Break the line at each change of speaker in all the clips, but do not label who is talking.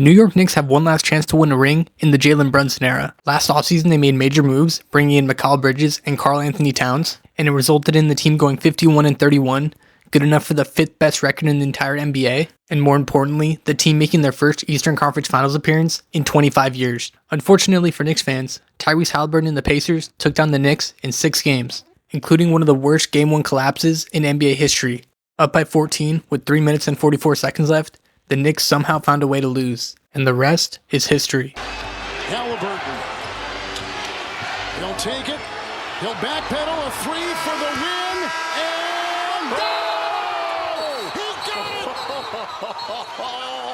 The New York Knicks have one last chance to win a ring in the Jalen Brunson era. Last offseason, they made major moves, bringing in Mikal Bridges and Karl-Anthony Towns, and it resulted in the team going 51-31, good enough for the 5th best record in the entire NBA, and more importantly, the team making their first Eastern Conference Finals appearance in 25 years. Unfortunately for Knicks fans, Tyrese Haliburton and the Pacers took down the Knicks in 6 games, including one of the worst Game 1 collapses in NBA history. Up by 14 with 3 minutes and 44 seconds left, the Knicks somehow found a way to lose, and the rest is history.
Haliburton. He'll take it. He'll backpedal a 3 for the win. And goal! He got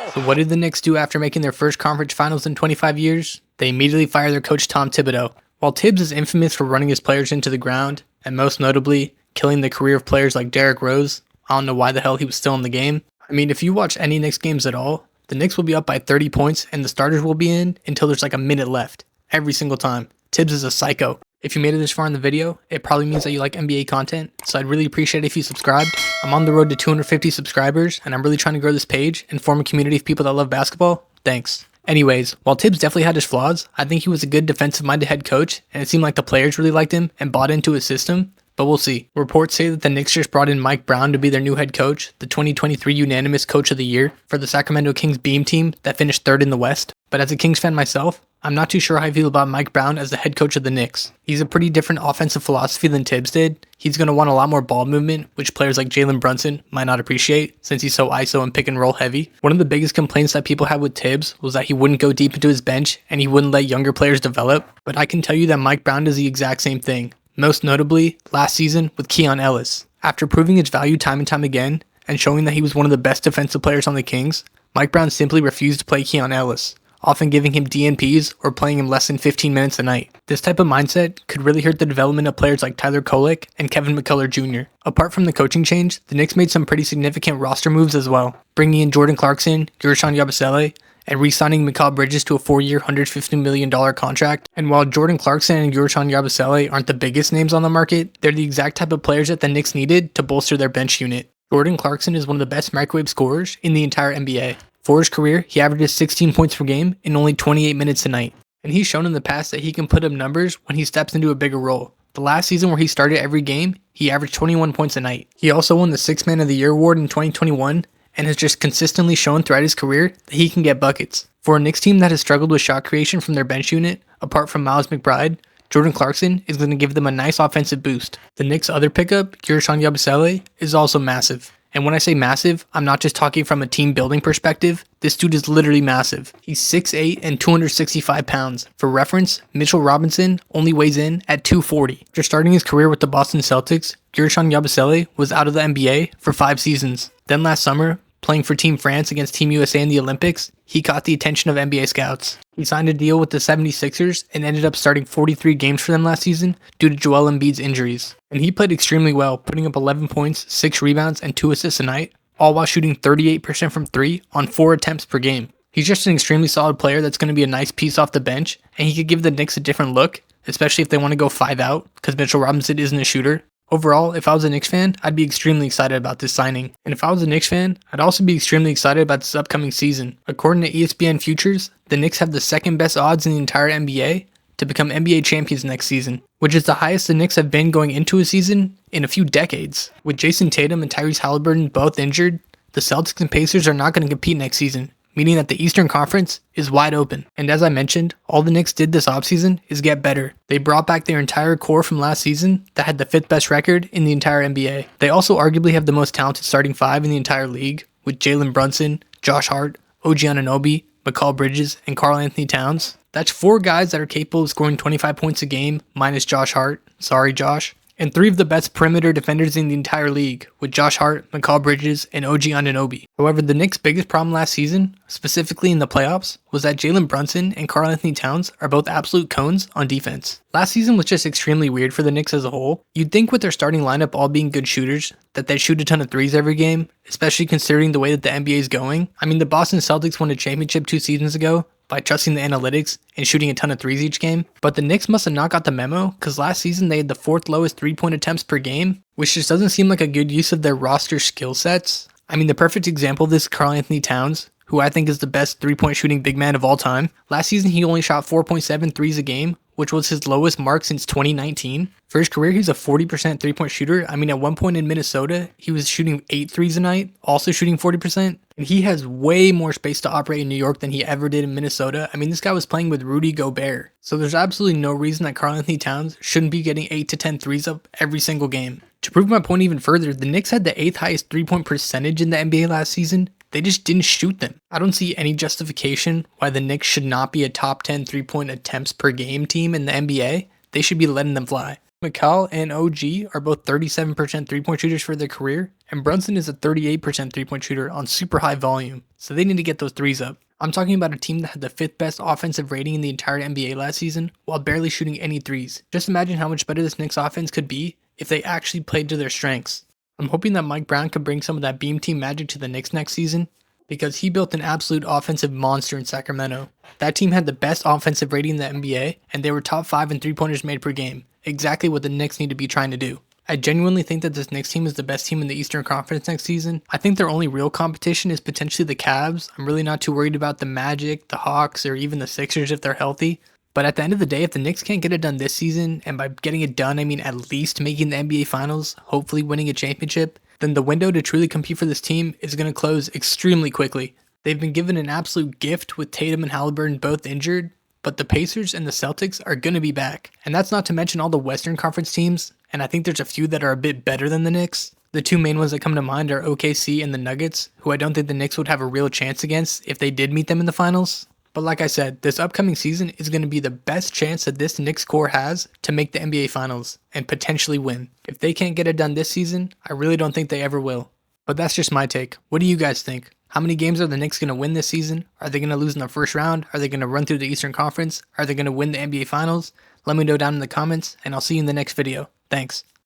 it!
So what did the Knicks do after making their first conference finals in 25 years? They immediately fired their coach Tom Thibodeau. While Tibbs is infamous for running his players into the ground, and most notably, killing the career of players like Derrick Rose, I don't know why the hell he was still in the game. I mean, if you watch any Knicks games at all, the Knicks will be up by 30 points and the starters will be in until there's like a minute left. Every single time. Tibbs is a psycho. If you made it this far in the video, it probably means that you like NBA content, so I'd really appreciate it if you subscribed. I'm on the road to 250 subscribers, and I'm really trying to grow this page and form a community of people that love basketball. Thanks. Anyways, while Tibbs definitely had his flaws, I think he was a good defensive-minded head coach, and it seemed like the players really liked him and bought into his system. But we'll see. Reports say that the Knicks just brought in Mike Brown to be their new head coach, the 2023 unanimous coach of the year for the Sacramento Kings Beam team that finished 3rd in the West. But as a Kings fan myself, I'm not too sure how I feel about Mike Brown as the head coach of the Knicks. He's a pretty different offensive philosophy than Tibbs did. He's going to want a lot more ball movement, which players like Jalen Brunson might not appreciate since he's so ISO and pick and roll heavy. One of the biggest complaints that people had with Tibbs was that he wouldn't go deep into his bench and he wouldn't let younger players develop. But I can tell you that Mike Brown does the exact same thing. Most notably, last season with Keon Ellis. After proving its value time and time again, and showing that he was one of the best defensive players on the Kings, Mike Brown simply refused to play Keon Ellis, often giving him DNPs or playing him less than 15 minutes a night. This type of mindset could really hurt the development of players like Tyler Kolek and Kevin McCullough Jr. Apart from the coaching change, the Knicks made some pretty significant roster moves as well, bringing in Jordan Clarkson, Guerschon Yabusele, and re-signing Mikal Bridges to a 4-year, $150 million contract. And while Jordan Clarkson and Guerschon Yabusele aren't the biggest names on the market, they're the exact type of players that the Knicks needed to bolster their bench unit. Jordan Clarkson is one of the best microwave scorers in the entire NBA. For his career, he averages 16 points per game in only 28 minutes a night. And he's shown in the past that he can put up numbers when he steps into a bigger role. The last season where he started every game, he averaged 21 points a night. He also won the 6th Man of the Year award in 2021, and has just consistently shown throughout his career that he can get buckets. For a Knicks team that has struggled with shot creation from their bench unit, apart from Miles McBride, Jordan Clarkson is going to give them a nice offensive boost. The Knicks' other pickup, Guerschon Yabusele, is also massive. And when I say massive, I'm not just talking from a team building perspective. This dude is literally massive. He's 6'8" and 265 pounds. For reference, Mitchell Robinson only weighs in at 240. After starting his career with the Boston Celtics, Guerschon Yabusele was out of the NBA for 5 seasons. Then last summer, playing for Team France against Team USA in the Olympics, he caught the attention of NBA scouts. He signed a deal with the 76ers and ended up starting 43 games for them last season due to Joel Embiid's injuries. And he played extremely well, putting up 11 points, 6 rebounds, and 2 assists a night, all while shooting 38% from 3 on 4 attempts per game. He's just an extremely solid player that's going to be a nice piece off the bench, and he could give the Knicks a different look, especially if they want to go 5 out, because Mitchell Robinson isn't a shooter. Overall, if I was a Knicks fan, I'd be extremely excited about this signing. And if I was a Knicks fan, I'd also be extremely excited about this upcoming season. According to ESPN Futures, the Knicks have the 2nd best odds in the entire NBA to become NBA champions next season, which is the highest the Knicks have been going into a season in a few decades. With Jayson Tatum and Tyrese Haliburton both injured, the Celtics and Pacers are not going to compete next season, meaning that the Eastern Conference is wide open. And as I mentioned, all the Knicks did this offseason is get better. They brought back their entire core from last season that had the 5th best record in the entire NBA. They also arguably have the most talented starting 5 in the entire league, with Jalen Brunson, Josh Hart, OG Anunoby, Mikal Bridges, and Karl-Anthony Towns. That's 4 guys that are capable of scoring 25 points a game, minus Josh Hart. Sorry, Josh. And 3 of the best perimeter defenders in the entire league, with Josh Hart, Mikal Bridges, and OG Anunoby. However, the Knicks' biggest problem last season, specifically in the playoffs, was that Jalen Brunson and Karl-Anthony Towns are both absolute cones on defense. Last season was just extremely weird for the Knicks as a whole. You'd think with their starting lineup all being good shooters, that they'd shoot a ton of threes every game, especially considering the way that the NBA is going. I mean, the Boston Celtics won a championship 2 seasons ago by trusting the analytics and shooting a ton of threes each game. But the Knicks must have not got the memo, because last season they had the 4th lowest 3-point attempts per game, which just doesn't seem like a good use of their roster skill sets. I mean, the perfect example of this is Karl-Anthony Towns, who I think is the best three-point shooting big man of all time. Last season, he only shot 4.7 threes a game, which was his lowest mark since 2019. For his career, he's a 40% three-point shooter. I mean, at one point in Minnesota, he was shooting 8 threes a night, also shooting 40%. And he has way more space to operate in New York than he ever did in Minnesota. I mean, this guy was playing with Rudy Gobert. So there's absolutely no reason that Karl-Anthony Towns shouldn't be getting 8 to 10 threes up every single game. To prove my point even further, the Knicks had the 8th highest three-point percentage in the NBA last season. They just didn't shoot them. I don't see any justification why the Knicks should not be a top 10 three-point attempts per game team in the NBA. They should be letting them fly. McCall and OG are both 37% three-point shooters for their career, and Brunson is a 38% three-point shooter on super high volume, so they need to get those threes up. I'm talking about a team that had the 5th best offensive rating in the entire NBA last season, while barely shooting any threes. Just imagine how much better this Knicks offense could be if they actually played to their strengths. I'm hoping that Mike Brown could bring some of that beam team magic to the Knicks next season, because he built an absolute offensive monster in Sacramento. That team had the best offensive rating in the NBA, and they were top 5 in three-pointers made per game. Exactly what the Knicks need to be trying to do. I genuinely think that this Knicks team is the best team in the Eastern Conference next season. I think their only real competition is potentially the Cavs. I'm really not too worried about the Magic, the Hawks, or even the Sixers if they're healthy. But at the end of the day, if the Knicks can't get it done this season, and by getting it done, I mean at least making the NBA Finals, hopefully winning a championship, then the window to truly compete for this team is going to close extremely quickly. They've been given an absolute gift with Tatum and Haliburton both injured, but the Pacers and the Celtics are going to be back. And that's not to mention all the Western Conference teams, and I think there's a few that are a bit better than the Knicks. The two main ones that come to mind are OKC and the Nuggets, who I don't think the Knicks would have a real chance against if they did meet them in the finals. But like I said, this upcoming season is going to be the best chance that this Knicks core has to make the NBA Finals and potentially win. If they can't get it done this season, I really don't think they ever will. But that's just my take. What do you guys think? How many games are the Knicks going to win this season? Are they going to lose in the first round? Are they going to run through the Eastern Conference? Are they going to win the NBA Finals? Let me know down in the comments, and I'll see you in the next video. Thanks.